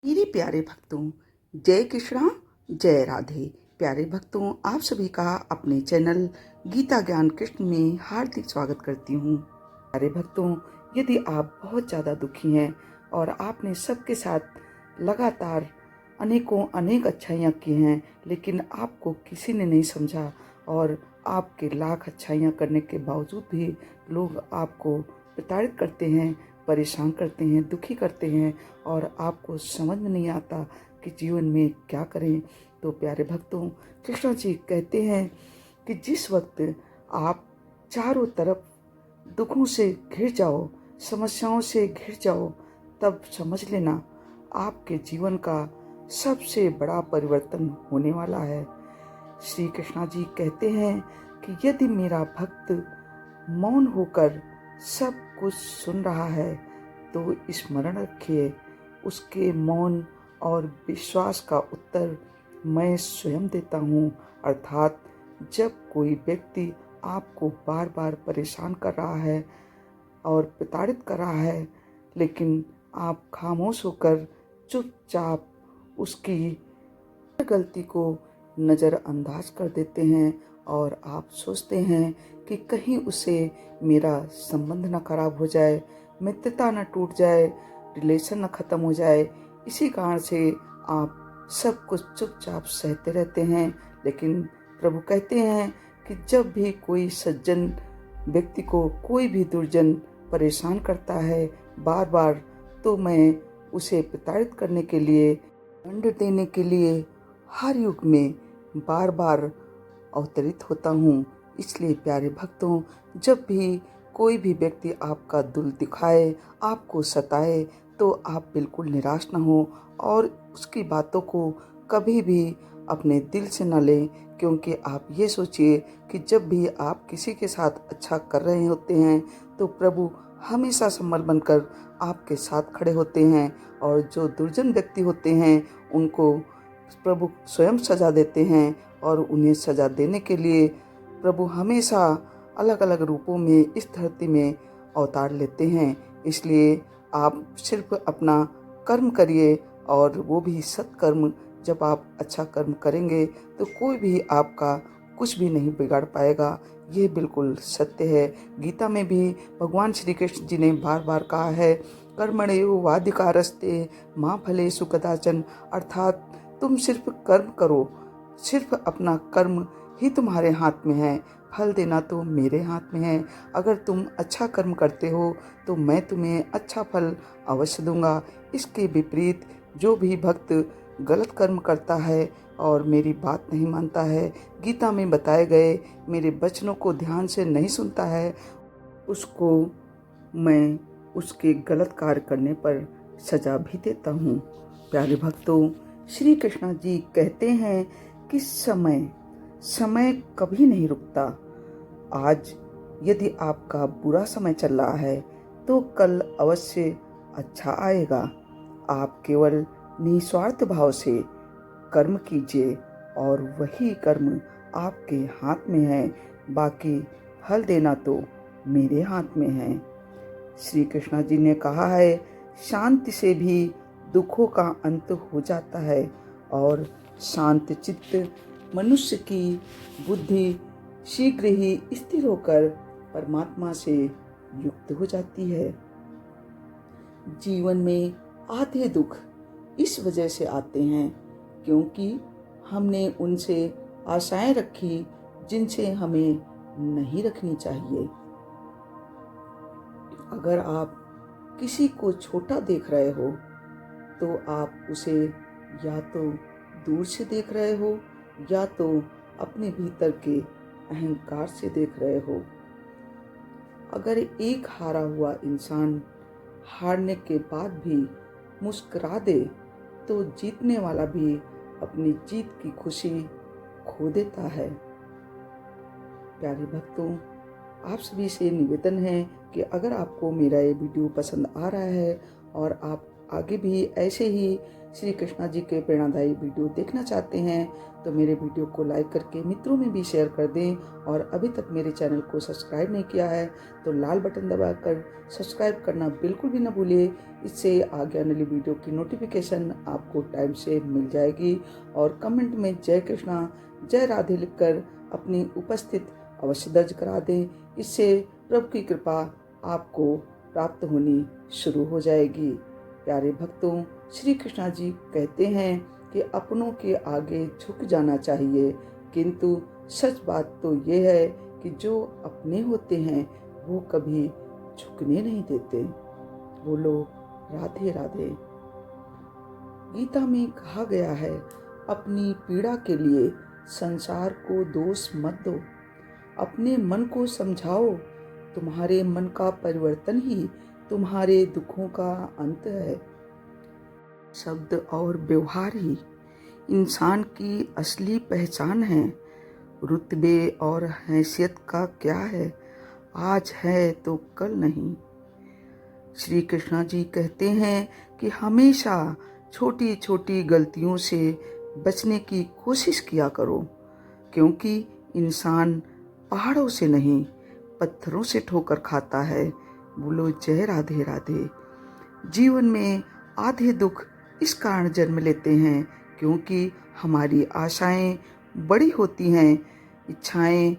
मेरे प्यारे भक्तों, जय कृष्णा, जय राधे। प्यारे भक्तों, आप सभी का अपने चैनल गीता ज्ञान कृष्ण में हार्दिक स्वागत करती हूँ। प्यारे भक्तों, यदि आप बहुत ज़्यादा दुखी हैं और आपने सबके साथ लगातार अनेक अच्छाइयाँ की हैं, लेकिन आपको किसी ने नहीं समझा और आपके लाख अच्छाइयाँ करने के बावजूद भी लोग आपको प्रताड़ित करते हैं, परेशान करते हैं, दुखी करते हैं और आपको समझ में नहीं आता कि जीवन में क्या करें। तो प्यारे भक्तों, कृष्ण जी कहते हैं कि जिस वक्त आप चारों तरफ दुखों से घिर जाओ, समस्याओं से घिर जाओ, तब समझ लेना आपके जीवन का सबसे बड़ा परिवर्तन होने वाला है। श्री कृष्णा जी कहते हैं कि यदि मेरा भक्त मौन होकर सब कुछ सुन रहा है तो स्मरण रखिए, उसके मौन और विश्वास का उत्तर मैं स्वयं देता हूँ। अर्थात जब कोई व्यक्ति आपको बार बार परेशान कर रहा है और प्रताड़ित कर रहा है, लेकिन आप खामोश होकर चुपचाप उसकी गलती को नज़रअंदाज कर देते हैं और आप सोचते हैं कि कहीं उसे मेरा संबंध न खराब हो जाए, मित्रता न टूट जाए, रिलेशन न ख़त्म हो जाए, इसी कारण से आप सब कुछ चुपचाप सहते रहते हैं। लेकिन प्रभु कहते हैं कि जब भी कोई सज्जन व्यक्ति को कोई भी दुर्जन परेशान करता है बार बार, तो मैं उसे प्रताड़ित करने के लिए, दंड देने के लिए हर युग में बार बार अवतरित होता हूँ। इसलिए प्यारे भक्तों, जब भी कोई भी व्यक्ति आपका दिल दिखाए, आपको सताए, तो आप बिल्कुल निराश न हो और उसकी बातों को कभी भी अपने दिल से न लें, क्योंकि आप ये सोचिए कि जब भी आप किसी के साथ अच्छा कर रहे होते हैं तो प्रभु हमेशा संबल बनकर आपके साथ खड़े होते हैं और जो दुर्जन व्यक्ति होते हैं उनको प्रभु स्वयं सजा देते हैं और उन्हें सजा देने के लिए प्रभु हमेशा अलग अलग रूपों में इस धरती में अवतार लेते हैं। इसलिए आप सिर्फ अपना कर्म करिए और वो भी सत्कर्म। जब आप अच्छा कर्म करेंगे तो कोई भी आपका कुछ भी नहीं बिगाड़ पाएगा। ये बिल्कुल सत्य है। गीता में भी भगवान श्री कृष्ण जी ने बार बार कहा है, कर्मण्येवाधिकारस्ते मा फलेषु कदाचन। अर्थात तुम सिर्फ कर्म करो, सिर्फ अपना कर्म ही तुम्हारे हाथ में है, फल देना तो मेरे हाथ में है। अगर तुम अच्छा कर्म करते हो तो मैं तुम्हें अच्छा फल अवश्य दूंगा। इसके विपरीत जो भी भक्त गलत कर्म करता है और मेरी बात नहीं मानता है, गीता में बताए गए मेरे वचनों को ध्यान से नहीं सुनता है, उसको मैं उसके गलत कार्य करने पर सजा भी देता हूँ। प्यारे भक्तों, श्री कृष्ण जी कहते हैं कि समय कभी नहीं रुकता। आज यदि आपका बुरा समय चल रहा है तो कल अवश्य अच्छा आएगा। आप केवल निस्वार्थ भाव से कर्म कीजिए और वही कर्म आपके हाथ में है, बाकी फल देना तो मेरे हाथ में है। श्री कृष्ण जी ने कहा है, शांति से भी दुखों का अंत हो जाता है और शांत चित्त मनुष्य की बुद्धि शीघ्र ही स्थिर होकर परमात्मा से युक्त हो जाती है। जीवन में आधे दुख इस वजह से आते हैं क्योंकि हमने उनसे आशाएं रखी जिनसे हमें नहीं रखनी चाहिए। अगर आप किसी को छोटा देख रहे हो तो आप उसे या तो दूर से देख रहे हो या तो अपने भीतर के अहंकार से देख रहे हो। अगर एक हारा हुआ इंसान हारने के बाद भी मुस्कुरा दे तो जीतने वाला भी अपनी जीत की खुशी खो देता है। प्यारे भक्तों, आप सभी से निवेदन है कि अगर आपको मेरा ये वीडियो पसंद आ रहा है और आप आगे भी ऐसे ही श्री कृष्णा जी के प्रेरणादायी वीडियो देखना चाहते हैं तो मेरे वीडियो को लाइक करके मित्रों में भी शेयर कर दें। और अभी तक मेरे चैनल को सब्सक्राइब नहीं किया है तो लाल बटन दबाकर सब्सक्राइब करना बिल्कुल भी न भूलिए, इससे आगे आने वाली वीडियो की नोटिफिकेशन आपको टाइम से मिल जाएगी। और कमेंट में जय कृष्णा जय राधे लिखकर अपनी उपस्थित अवश्य दर्ज करा दें। इससे प्रभु की कृपा आपको प्राप्त होनी शुरू हो जाएगी। प्यारे भक्तों, श्री कृष्णा जी कहते हैं कि अपनों के आगे झुक जाना चाहिए, किंतु सच बात तो ये है कि जो अपने होते हैं वो कभी झुकने नहीं देते। बोलो राधे राधे। गीता में कहा गया है, अपनी पीड़ा के लिए संसार को दोष मत दो, अपने मन को समझाओ, तुम्हारे मन का परिवर्तन ही तुम्हारे दुखों का अंत है। शब्द और व्यवहार ही इंसान की असली पहचान है। रुतबे और हैसियत का क्या है, आज है तो कल नहीं। श्री कृष्णा जी कहते हैं कि हमेशा छोटी छोटी गलतियों से बचने की कोशिश किया करो, क्योंकि इंसान पहाड़ों से नहीं पत्थरों से ठोकर खाता है। बोलो जय राधे राधे। जीवन में आधे दुख इस कारण जन्म लेते हैं क्योंकि हमारी आशाएं बड़ी होती हैं, इच्छाएं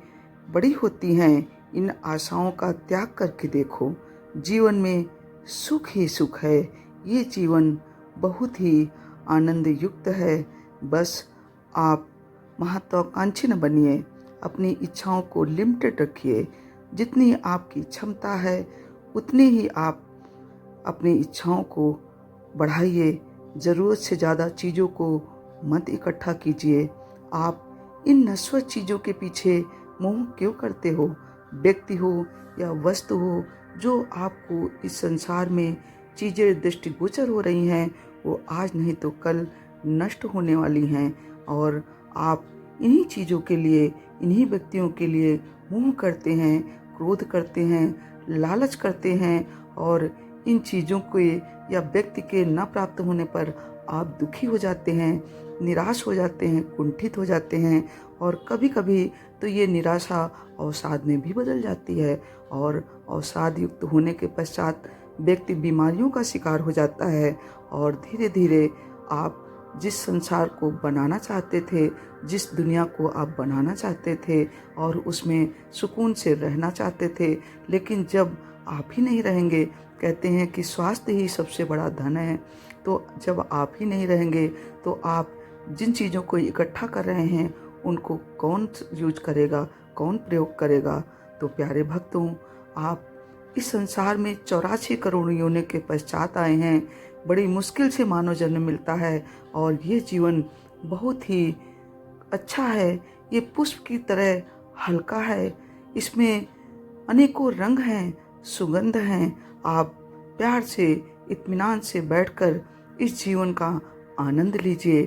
बड़ी होती हैं। इन आशाओं का त्याग करके देखो, जीवन में सुख ही सुख है। ये जीवन बहुत ही आनंद युक्त है। बस आप महत्वाकांक्षी न बनिए, अपनी इच्छाओं को लिमिटेड रखिए। जितनी आपकी क्षमता है उतनी ही आप अपनी इच्छाओं को बढ़ाइए। ज़रूरत से ज़्यादा चीज़ों को मत इकट्ठा कीजिए। आप इन नश्वर चीज़ों के पीछे मोह क्यों करते हो? व्यक्ति हो या वस्तु हो, जो आपको इस संसार में चीज़ें दृष्टिगोचर हो रही हैं, वो आज नहीं तो कल नष्ट होने वाली हैं। और आप इन्हीं चीज़ों के लिए, इन्हीं व्यक्तियों के लिए मोह करते हैं, क्रोध करते हैं, लालच करते हैं। और इन चीज़ों के या व्यक्ति के न प्राप्त होने पर आप दुखी हो जाते हैं, निराश हो जाते हैं, कुंठित हो जाते हैं। और कभी कभी तो ये निराशा अवसाद में भी बदल जाती है, और अवसाद युक्त होने के पश्चात व्यक्ति बीमारियों का शिकार हो जाता है। और धीरे धीरे आप जिस संसार को बनाना चाहते थे, जिस दुनिया को आप बनाना चाहते थे और उसमें सुकून से रहना चाहते थे, लेकिन जब आप ही नहीं रहेंगे, कहते हैं कि स्वास्थ्य ही सबसे बड़ा धन है, तो जब आप ही नहीं रहेंगे तो आप जिन चीज़ों को इकट्ठा कर रहे हैं उनको कौन यूज करेगा, कौन प्रयोग करेगा? तो प्यारे भक्तों, आप इस संसार में 84 करोड़ योनि के पश्चात आए हैं। बड़ी मुश्किल से मानव जन्म मिलता है और ये जीवन बहुत ही अच्छा है। ये पुष्प की तरह हल्का है, इसमें अनेकों रंग हैं, सुगंध हैं। आप प्यार से, इत्मीनान से बैठकर इस जीवन का आनंद लीजिए।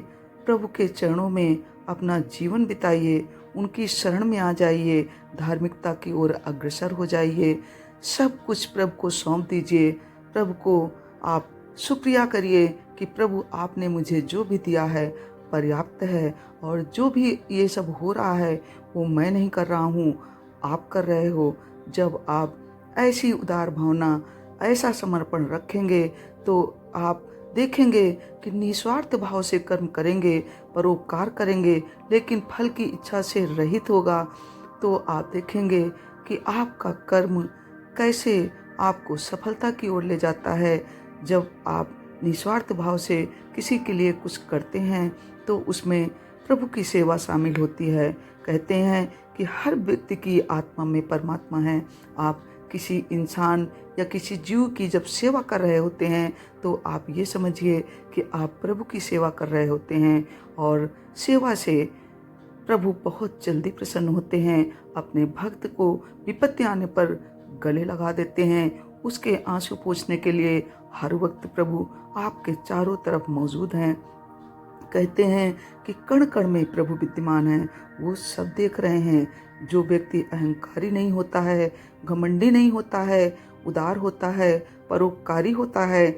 प्रभु के चरणों में अपना जीवन बिताइए, उनकी शरण में आ जाइए, धार्मिकता की ओर अग्रसर हो जाइए। सब कुछ प्रभु को सौंप दीजिए। प्रभु को आप शुक्रिया करिए कि प्रभु आपने मुझे जो भी दिया है पर्याप्त है, और जो भी ये सब हो रहा है वो मैं नहीं कर रहा हूँ, आप कर रहे हो। जब आप ऐसी उदार भावना, ऐसा समर्पण रखेंगे तो आप देखेंगे कि निस्वार्थ भाव से कर्म करेंगे, परोपकार करेंगे, लेकिन फल की इच्छा से रहित होगा, तो आप देखेंगे कि आपका कर्म कैसे आपको सफलता की ओर ले जाता है। जब आप निस्वार्थ भाव से किसी के लिए कुछ करते हैं तो उसमें प्रभु की सेवा शामिल होती है। कहते हैं कि हर व्यक्ति की आत्मा में परमात्मा है। आप किसी इंसान या किसी जीव की जब सेवा कर रहे होते हैं तो आप ये समझिए कि आप प्रभु की सेवा कर रहे होते हैं, और सेवा से प्रभु बहुत जल्दी प्रसन्न होते हैं। अपने भक्त को विपत्ति आने पर गले लगा देते हैं। उसके आंसू पोंछने के लिए हर वक्त प्रभु आपके चारों तरफ मौजूद हैं। कहते हैं कि कण कण में प्रभु विद्यमान है, वो सब देख रहे हैं। जो व्यक्ति अहंकारी नहीं होता है, घमंडी नहीं होता है, उदार होता है, परोपकारी होता है,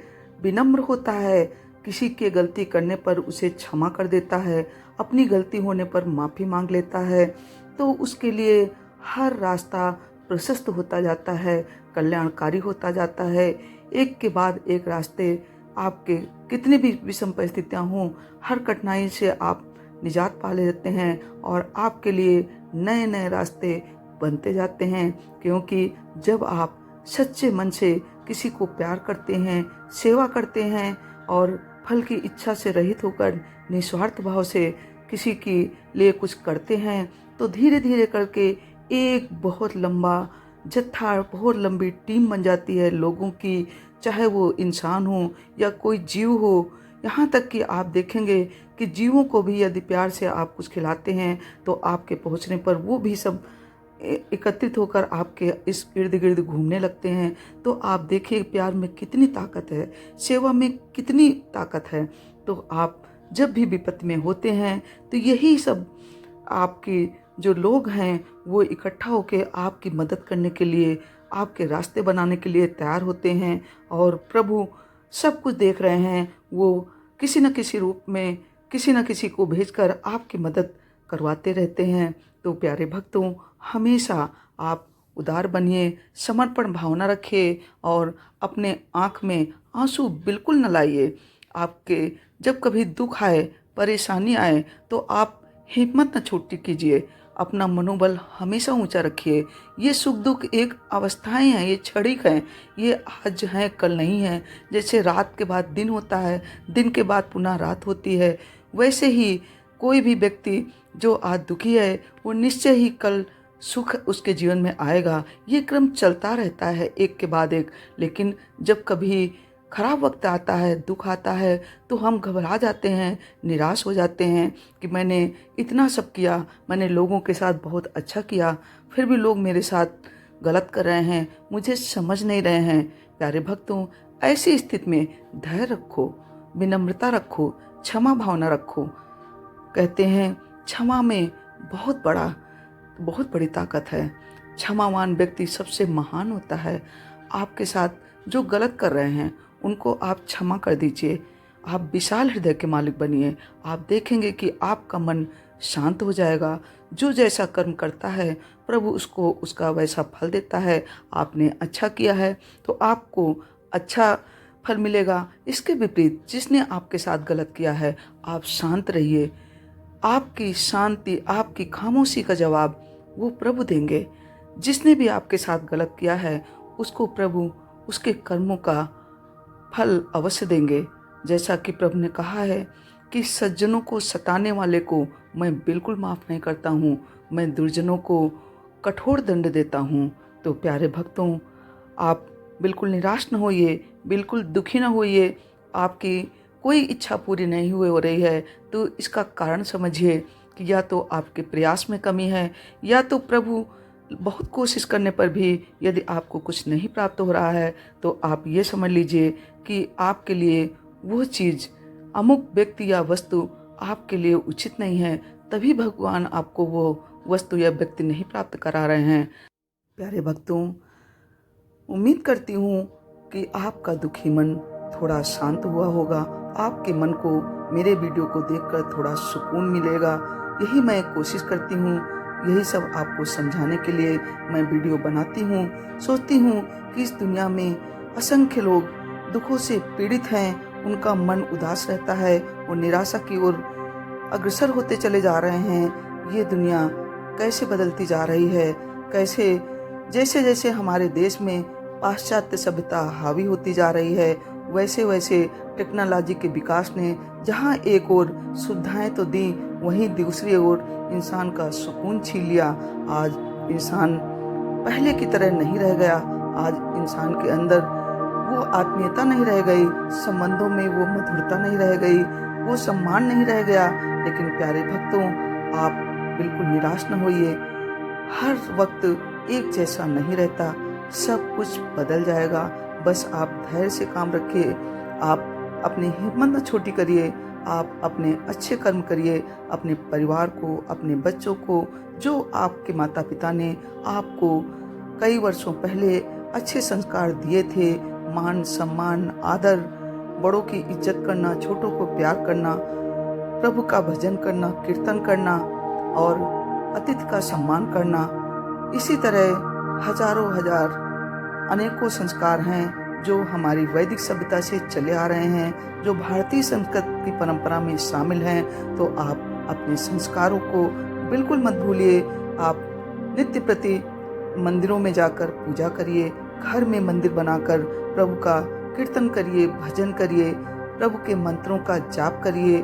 विनम्र होता है, किसी के गलती करने पर उसे क्षमा कर देता है, अपनी गलती होने पर माफ़ी मांग लेता है, तो उसके लिए हर रास्ता प्रशस्त होता जाता है, कल्याणकारी होता जाता है। एक के बाद एक रास्ते, आपके कितनी भी विषम परिस्थितियाँ हों, हर कठिनाई से आप निजात पा लेते हैं और आपके लिए नए नए रास्ते बनते जाते हैं। क्योंकि जब आप सच्चे मन से किसी को प्यार करते हैं, सेवा करते हैं और फल की इच्छा से रहित होकर निस्वार्थ भाव से किसी के लिए कुछ करते हैं, तो धीरे धीरे करके एक बहुत लंबा जत्था, बहुत लंबी टीम बन जाती है लोगों की, चाहे वो इंसान हो या कोई जीव हो। यहाँ तक कि आप देखेंगे कि जीवों को भी यदि प्यार से आप कुछ खिलाते हैं तो आपके पहुँचने पर वो भी सब एकत्रित होकर आपके इस इर्द गिर्द घूमने लगते हैं। तो आप देखिए प्यार में कितनी ताकत है, सेवा में कितनी ताकत है। तो आप जब भी विपत्ति में होते हैं तो यही सब आपके जो लोग हैं वो इकट्ठा होकर आपकी मदद करने के लिए, आपके रास्ते बनाने के लिए तैयार होते हैं। और प्रभु सब कुछ देख रहे हैं, वो किसी न किसी रूप में किसी न किसी को भेजकर आपकी मदद करवाते रहते हैं। तो प्यारे भक्तों, हमेशा आप उदार बनिए, समर्पण भावना रखिए और अपने आँख में आंसू बिल्कुल न लाइए। आपके जब कभी दुख आए, परेशानी आए, तो आप हिम्मत न छोटी कीजिए, अपना मनोबल हमेशा ऊंचा रखिए। ये सुख दुख एक अवस्थाएं हैं, ये क्षणिक हैं, ये आज हैं कल नहीं है। जैसे रात के बाद दिन होता है, दिन के बाद पुनः रात होती है, वैसे ही कोई भी व्यक्ति जो आज दुखी है वो निश्चय ही कल सुख उसके जीवन में आएगा। ये क्रम चलता रहता है एक के बाद एक। लेकिन जब कभी खराब वक्त आता है, दुख आता है, तो हम घबरा जाते हैं, निराश हो जाते हैं कि मैंने इतना सब किया, मैंने लोगों के साथ बहुत अच्छा किया, फिर भी लोग मेरे साथ गलत कर रहे हैं, मुझे समझ नहीं रहे हैं। प्यारे भक्तों, ऐसी स्थिति में धैर्य रखो, विनम्रता रखो, क्षमा भावना रखो। कहते हैं क्षमा में बहुत बड़ी ताकत है। क्षमावान व्यक्ति सबसे महान होता है। आपके साथ जो गलत कर रहे हैं उनको आप क्षमा कर दीजिए। आप विशाल हृदय के मालिक बनिए। आप देखेंगे कि आपका मन शांत हो जाएगा। जो जैसा कर्म करता है प्रभु उसको उसका वैसा फल देता है। आपने अच्छा किया है तो आपको अच्छा फल मिलेगा। इसके विपरीत जिसने आपके साथ गलत किया है, आप शांत रहिए। आपकी शांति, आपकी खामोशी का जवाब वो प्रभु देंगे। जिसने भी आपके साथ गलत किया है उसको प्रभु उसके कर्मों का फल अवश्य देंगे। जैसा कि प्रभु ने कहा है कि सज्जनों को सताने वाले को मैं बिल्कुल माफ़ नहीं करता हूँ, मैं दुर्जनों को कठोर दंड देता हूँ। तो प्यारे भक्तों, आप बिल्कुल निराश न होइए, बिल्कुल दुखी न होइए। आपकी कोई इच्छा पूरी नहीं हो रही है तो इसका कारण समझिए कि या तो आपके प्रयास में कमी है, या तो प्रभु बहुत कोशिश करने पर भी यदि आपको कुछ नहीं प्राप्त हो रहा है तो आप ये समझ लीजिए कि आपके लिए वो चीज़, अमुक व्यक्ति या वस्तु आपके लिए उचित नहीं है, तभी भगवान आपको वो वस्तु या व्यक्ति नहीं प्राप्त करा रहे हैं। प्यारे भक्तों, उम्मीद करती हूँ कि आपका दुखी मन थोड़ा शांत हुआ होगा। आपके मन को मेरे वीडियो को देखकर थोड़ा सुकून मिलेगा। यही मैं कोशिश करती हूँ, यही सब आपको समझाने के लिए मैं वीडियो बनाती हूँ। सोचती हूँ कि इस दुनिया में असंख्य लोग दुखों से पीड़ित हैं, उनका मन उदास रहता है, वो निराशा की ओर अग्रसर होते चले जा रहे हैं। ये दुनिया कैसे बदलती जा रही है, कैसे जैसे जैसे हमारे देश में पाश्चात्य सभ्यता हावी होती जा रही है, वैसे वैसे टेक्नोलॉजी के विकास ने जहाँ एक ओर सुविधाएं तो दी, वहीं दूसरी ओर इंसान का सुकून छीन लिया। आज इंसान पहले की तरह नहीं रह गया। आज इंसान के अंदर वो आत्मीयता नहीं रह गई, संबंधों में वो मधुरता नहीं रह गई, वो सम्मान नहीं रह गया। लेकिन प्यारे भक्तों, आप बिल्कुल निराश न होइए। हर वक्त एक जैसा नहीं रहता, सब कुछ बदल जाएगा। बस आप धैर्य से काम रखिए, आप अपनी हिम्मत न छोटी करिए, आप अपने अच्छे कर्म करिए, अपने परिवार को, अपने बच्चों को, जो आपके माता पिता ने आपको कई वर्षों पहले अच्छे संस्कार दिए थे, मान सम्मान आदर, बड़ों की इज्जत करना, छोटों को प्यार करना, प्रभु का भजन करना, कीर्तन करना और अतिथि का सम्मान करना। इसी तरह हजारों हजार अनेकों संस्कार हैं जो हमारी वैदिक सभ्यता से चले आ रहे हैं, जो भारतीय संस्कृति की परंपरा में शामिल हैं, तो आप अपने संस्कारों को बिल्कुल मत भूलिए। आप नित्य प्रति मंदिरों में जाकर पूजा करिए, घर में मंदिर बनाकर प्रभु का कीर्तन करिए, भजन करिए, प्रभु के मंत्रों का जाप करिए।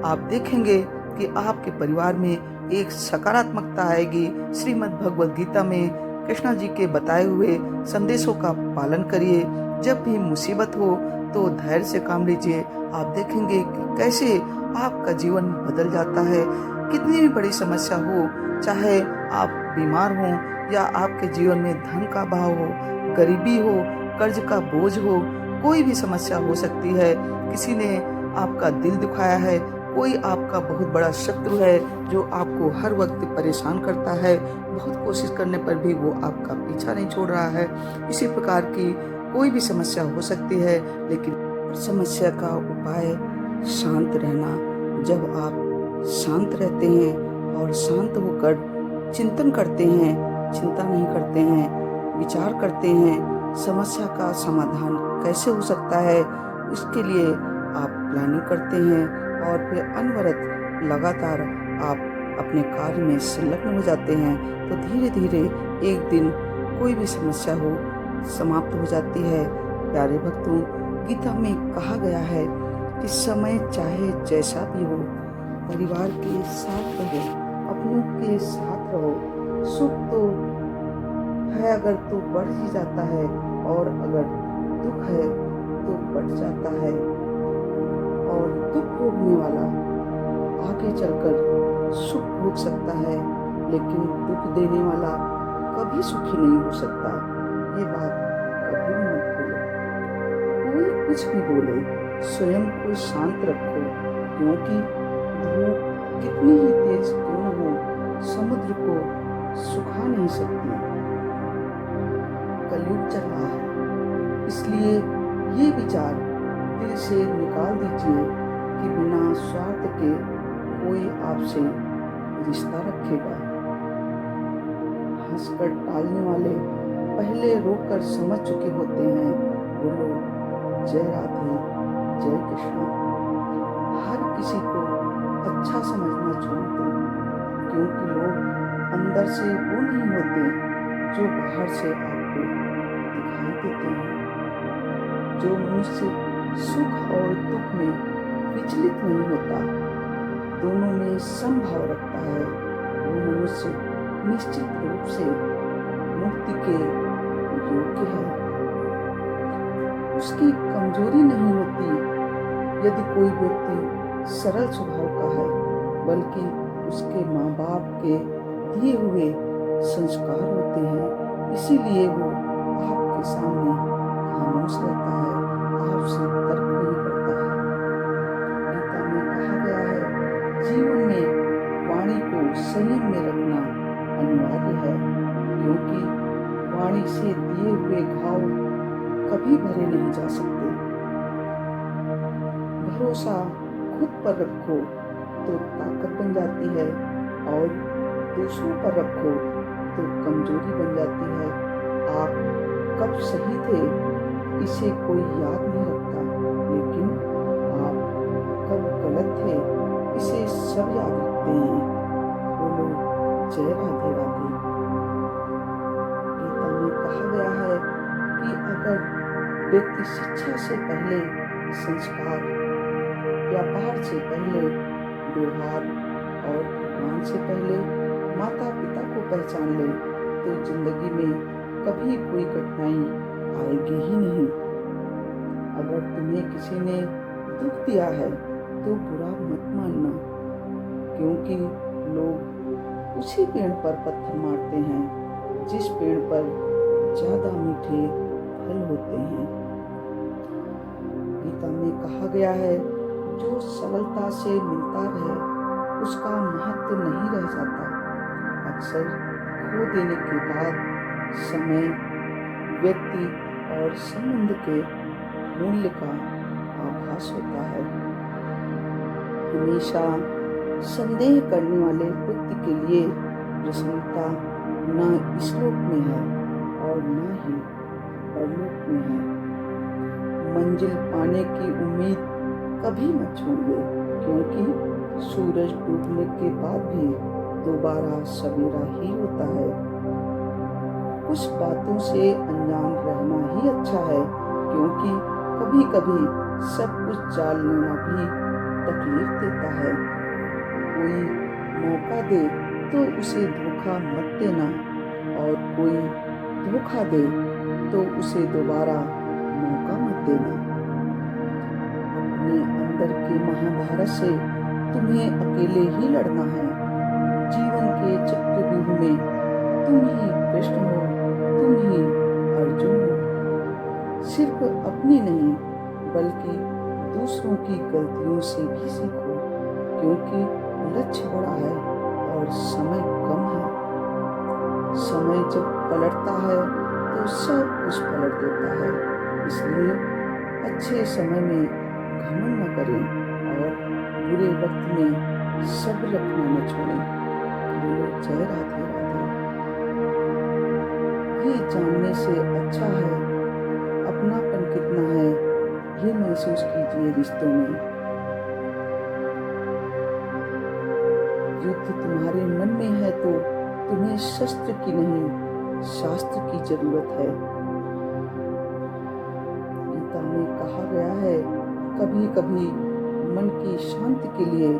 आप देखेंगे कि आपके परिवार में एक सकारात्मकता आएगी। श्रीमद् भगवद गीता में कृष्णा जी के बताए हुए संदेशों का पालन करिए। जब भी मुसीबत हो तो धैर्य से काम लीजिए। आप देखेंगे कि कैसे आपका जीवन बदल जाता है। कितनी भी बड़ी समस्या हो, चाहे आप बीमार हो या आपके जीवन में धन का अभाव हो, गरीबी हो, कर्ज का बोझ हो, कोई भी समस्या हो सकती है। किसी ने आपका दिल दुखाया है, कोई आपका बहुत बड़ा शत्रु है जो आपको हर वक्त परेशान करता है, बहुत कोशिश करने पर भी वो आपका पीछा नहीं छोड़ रहा है। इसी प्रकार की कोई भी समस्या हो सकती है, लेकिन समस्या का उपाय शांत रहना। जब आप शांत रहते हैं और शांत होकर चिंतन करते हैं, चिंता नहीं करते हैं, विचार करते हैं समस्या का समाधान कैसे हो सकता है, उसके लिए आप प्लानिंग करते हैं और फिर अनवरत लगातार आप अपने कार्य में संलग्न हो जाते हैं, तो धीरे धीरे एक दिन कोई भी समस्या हो समाप्त हो जाती है। प्यारे भक्तों, गीता में कहा गया है कि समय चाहे जैसा भी हो, परिवार के साथ रहो, अपनों के साथ रहो। सुख तो है अगर तो बढ़ ही जाता है, और अगर दुख है तो बढ़ जाता है। और दुख भोगने वाला आगे चलकर सुख भोग सकता है, लेकिन दुख देने वाला कभी सुखी नहीं हो सकता। ये बात कभी भी मत भूलो। कोई कुछ भी बोले, स्वयं को शांत रखो, क्योंकि धूप कितनी ही तेज क्यों न हो, समुद्र को सुखा नहीं सकती। कलयुग चल रहा है, इसलिए ये विचार दिल से निकाल दीजिए कि बिना स्वार्थ के कोई आपसे रिश्ता रखेगा। हंसकर टालने वाले पहले रोकर समझ चुके होते हैं। बोलो जय राधे, जय कृष्ण। हर किसी को अच्छा समझना छोड़ दो, क्योंकि लोग अंदर से वो नहीं होते जो बाहर से आपको दिखाई देते हैं। जो मनुष्य सुख और दुख में विचलित नहीं होता, दोनों में समभाव रखता है, वो मनुष्य निश्चित रूप से मुक्ति के योग्य है। उसकी कमजोरी नहीं होती यदि कोई व्यक्ति सरल स्वभाव का है, बल्कि उसके माँ बाप के दिए हुए संस्कार होते हैं। इसीलिए वो आपके सामने खामोश रहता है, आपसे तर्क नहीं करता है। गीता में कहा गया है, जीवन में वाणी को संयम में रखना अनिवार्य है, क्योंकि वाणी से दिए हुए घाव कभी भरे नहीं जा सकते। भरोसा खुद पर रखो तो ताकत बन जाती है, और दूसरों पर रखो तो कमजोरी बन जाती है। आप कब सही थे इसे कोई याद नहीं रखता, लेकिन आप कब गलत थे इसे सब याद रखते हैं। बोलो जय राधे राधे। गीता में कहा गया है कि अगर व्यक्ति शिक्षा से पहले संस्कार, व्यापार से पहले व्यवहार और भगवान से पहले माता पिता को पहचान ले, तो जिंदगी में कभी कोई कठिनाई आएगी ही नहीं। अगर तुम्हें किसी ने दुख दिया है तो बुरा मत मानना, क्योंकि लोग उसी पेड़ पर पत्थर मारते हैं जिस पेड़ पर ज्यादा मीठे फल होते हैं। गीता में कहा गया है, जो सरलता से मिलता रहे उसका महत्व नहीं रह जाता। अक्सर खो देने के बाद समय, व्यक्ति और संबंध के मूल्य का आभास होता है। हमेशा संदेह करने वाले व्यक्ति के लिए प्रसन्नता न इस लोक में है और न ही परलोक में है। मंजिल पाने की उम्मीद कभी मत छोड़िए, क्योंकि सूरज डूबने के बाद भी दोबारा सवेरा ही होता है। कुछ बातों से अनजान रहना ही अच्छा है, क्योंकि कभी कभी सब कुछ जान लेना भी तकलीफ देता है। कोई मौका दे तो उसे धोखा मत देना, और कोई धोखा दे तो उसे दोबारा मौका मत देना। अपने अंदर के महाभारत से तुम्हें अकेले ही लड़ना है। जीवन के चक्रव्यूह में तुम ही कृष्ण हो, तुम ही अर्जुन हो। सिर्फ अपनी नहीं बल्कि दूसरों की गलतियों से भी सीखो, क्योंकि लक्ष्य बड़ा है और समय कम है। समय जब पलटता है तो सब कुछ पलट देता है। इसलिए अच्छे समय में घमंड न करें और बुरे वक्त में सब्र रखना न छोड़ें। बोलो जय राधे राधे। ये जानने से अच्छा है अपनापन कितना है, ये महसूस कीजिए रिश्तों में। युद्ध तुम्हारे मन में है तो तुम्हें शस्त्र की नहीं शास्त्र की जरूरत है। गीता में कहा गया है, कभी कभी मन की शांति के लिए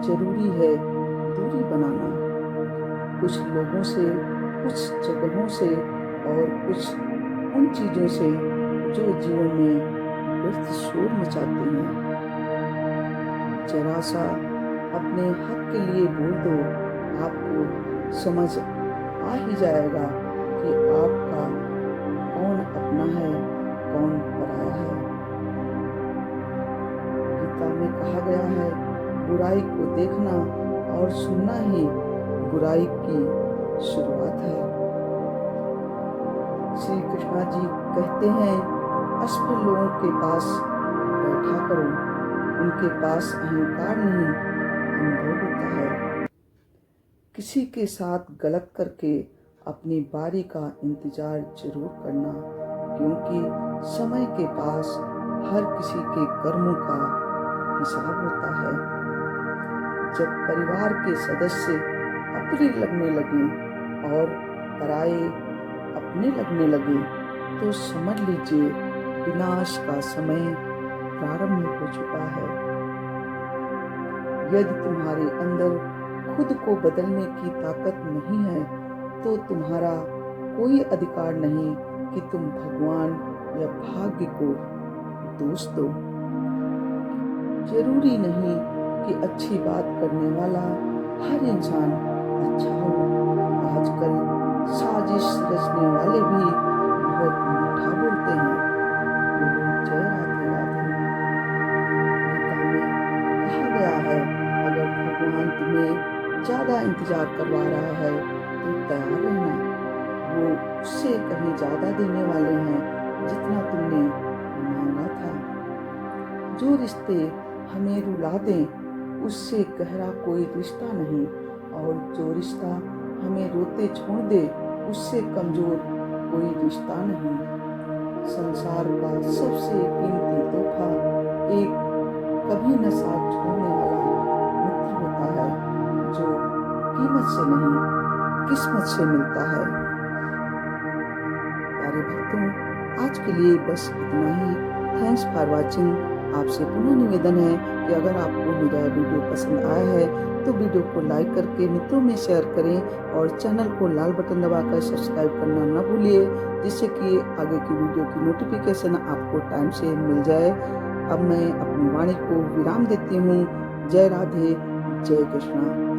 जरूरी है दूरी बनाना। कुछ लोगों से, कुछ जगहों से और कुछ उन चीजों से जो जीवन में व्यर्थ शोर मचाते हैं। जरा सा अपने हक के लिए बोल दो, आपको समझ आ ही जाएगा कि आपका कौन अपना है, कौन पराया है। गीता में कहा गया है, बुराई को देखना और सुनना ही बुराई की शुरुआत है। श्री कृष्णा जी कहते हैं, असफल लोगों के पास बैठा करो, उनके पास अहंकार नहीं अनुभव होता है। किसी के साथ गलत करके अपनी बारी का इंतजार जरूर करना, क्योंकि समय के पास हर किसी के कर्मों का हिसाब होता है। जब परिवार के सदस्य अपने लगने लगे और पराये अपने लगने लगे तो समझ लीजिए विनाश का समय प्रारंभ हो चुका है। यदि तुम्हारे अंदर खुद को बदलने की ताकत नहीं है तो तुम्हारा कोई अधिकार नहीं कि तुम भगवान या भाग्य को दोष दो। जरूरी नहीं कि अच्छी बात करने वाला हर इंसान अच्छा हो। आजकल साजिश रचने वाले भी बहुत मीठा बोलते हैं। जय राधे राधे। गीता में कहा गया है, अगर भगवान तुम्हें ज्यादा इंतजार करवा रहा है तो तैयार रहना। वो उससे कहीं ज्यादा देने वाले हैं जितना तुमने मांगा था। जो रिश्ते हमें रुला दें उससे गहरा कोई रिश्ता नहीं, और जो रिश्ता हमें रोते छोड़ दे उससे कमजोर कोई रिश्ता नहीं। संसार का सबसे कीमती तोहफा एक कभी न साथ छोड़ने वाला मित्र होता है, जो कीमत से नहीं किस्मत से मिलता है। प्यारे भक्तों, आज के लिए बस इतना ही। Thanks for watching. आपसे पुनः निवेदन है कि अगर आपको मेरा वीडियो पसंद आया है तो वीडियो को लाइक करके मित्रों में शेयर करें और चैनल को लाल बटन दबाकर सब्सक्राइब करना न भूलिए, जिससे कि आगे की वीडियो की नोटिफिकेशन आपको टाइम से मिल जाए। अब मैं अपनी वाणी को विराम देती हूँ। जय राधे, जय कृष्णा।